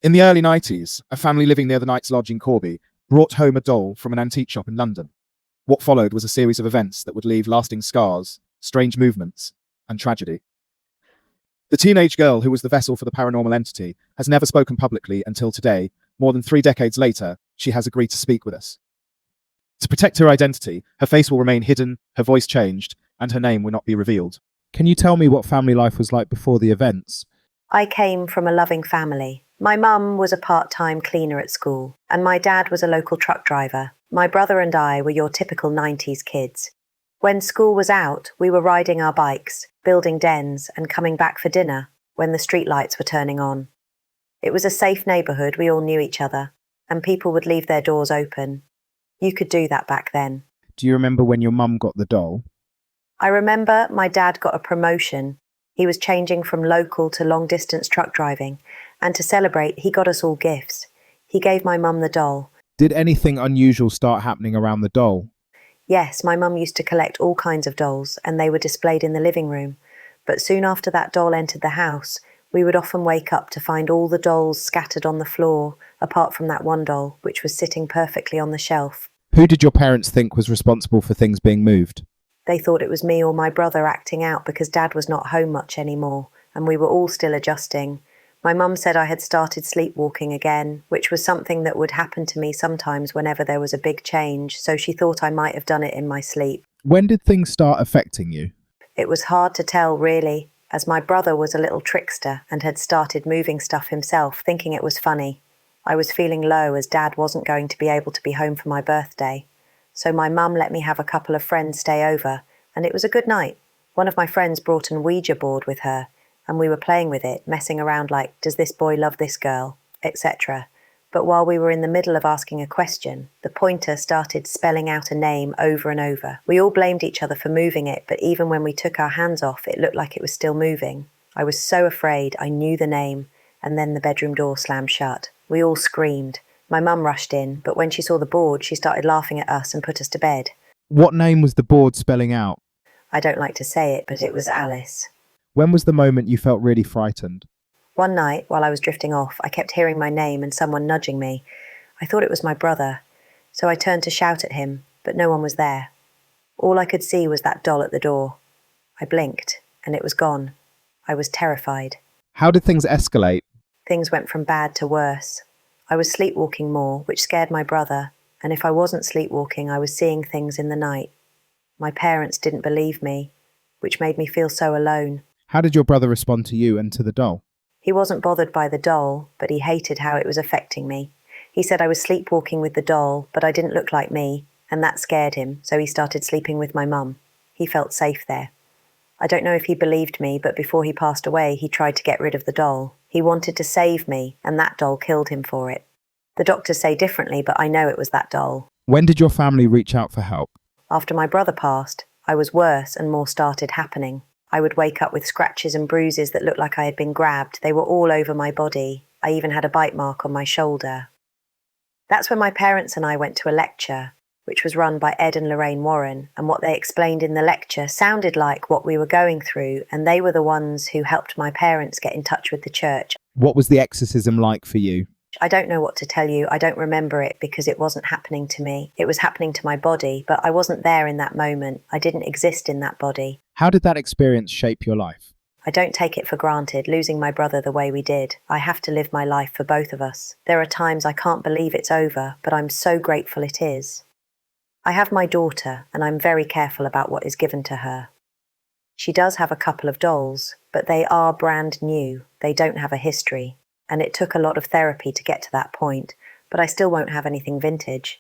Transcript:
In the early 90s, a family living near the Knights Lodge in Corby brought home a doll from an antique shop in London. What followed was a series of events that would leave lasting scars, strange movements, and tragedy. The teenage girl who was the vessel for the paranormal entity has never spoken publicly until today. More than 3 decades later, she has agreed to speak with us. To protect her identity, her face will remain hidden, her voice changed, and her name will not be revealed. Can you tell me what family life was like before the events? I came from a loving family. My mum was a part-time cleaner at school, and my dad was a local truck driver. My brother and I were your typical 90s kids. When school was out, we were riding our bikes, building dens, and coming back for dinner when the streetlights were turning on. It was a safe neighbourhood, we all knew each other, and people would leave their doors open. You could do that back then. Do you remember when your mum got the doll? I remember my dad got a promotion. He was changing from local to long-distance truck driving, and to celebrate, he got us all gifts. He gave my mum the doll. Did anything unusual start happening around the doll? Yes, my mum used to collect all kinds of dolls, and they were displayed in the living room. But soon after that doll entered the house, we would often wake up to find all the dolls scattered on the floor, apart from that one doll, which was sitting perfectly on the shelf. Who did your parents think was responsible for things being moved? They thought it was me or my brother acting out because Dad was not home much anymore, and we were all still adjusting. My mum said I had started sleepwalking again, which was something that would happen to me sometimes whenever there was a big change, so she thought I might have done it in my sleep. When did things start affecting you? It was hard to tell, really, as my brother was a little trickster and had started moving stuff himself, thinking it was funny. I was feeling low as Dad wasn't going to be able to be home for my birthday. So my mum let me have a couple of friends stay over, and it was a good night. One of my friends brought an Ouija board with her, and we were playing with it, messing around like, does this boy love this girl, etc. But while we were in the middle of asking a question, the pointer started spelling out a name over and over. We all blamed each other for moving it, but even when we took our hands off, it looked like it was still moving. I was so afraid I knew the name, and then the bedroom door slammed shut. We all screamed. My mum rushed in, but when she saw the board, she started laughing at us and put us to bed. What name was the board spelling out? I don't like to say it, but it was Alice. When was the moment you felt really frightened? One night, while I was drifting off, I kept hearing my name and someone nudging me. I thought it was my brother, so I turned to shout at him, but no one was there. All I could see was that doll at the door. I blinked, and it was gone. I was terrified. How did things escalate? Things went from bad to worse. I was sleepwalking more, which scared my brother, and if I wasn't sleepwalking, I was seeing things in the night. My parents didn't believe me, which made me feel so alone. How did your brother respond to you and to the doll? He wasn't bothered by the doll, but he hated how it was affecting me. He said I was sleepwalking with the doll, but I didn't look like me, and that scared him, so he started sleeping with my mum. He felt safe there. I don't know if he believed me, but before he passed away, he tried to get rid of the doll. He wanted to save me, and that doll killed him for it. The doctors say differently, but I know it was that doll. When did your family reach out for help? After my brother passed, I was worse and more started happening. I would wake up with scratches and bruises that looked like I had been grabbed. They were all over my body. I even had a bite mark on my shoulder. That's when my parents and I went to a lecture, which was run by Ed and Lorraine Warren, and what they explained in the lecture sounded like what we were going through, and they were the ones who helped my parents get in touch with the church. What was the exorcism like for you? I don't know what to tell you. I don't remember it because it wasn't happening to me. It was happening to my body, but I wasn't there in that moment. I didn't exist in that body. How did that experience shape your life? I don't take it for granted, losing my brother the way we did. I have to live my life for both of us. There are times I can't believe it's over, but I'm so grateful it is. I have my daughter, and I'm very careful about what is given to her. She does have a couple of dolls, but they are brand new. They don't have a history. And it took a lot of therapy to get to that point, but I still won't have anything vintage.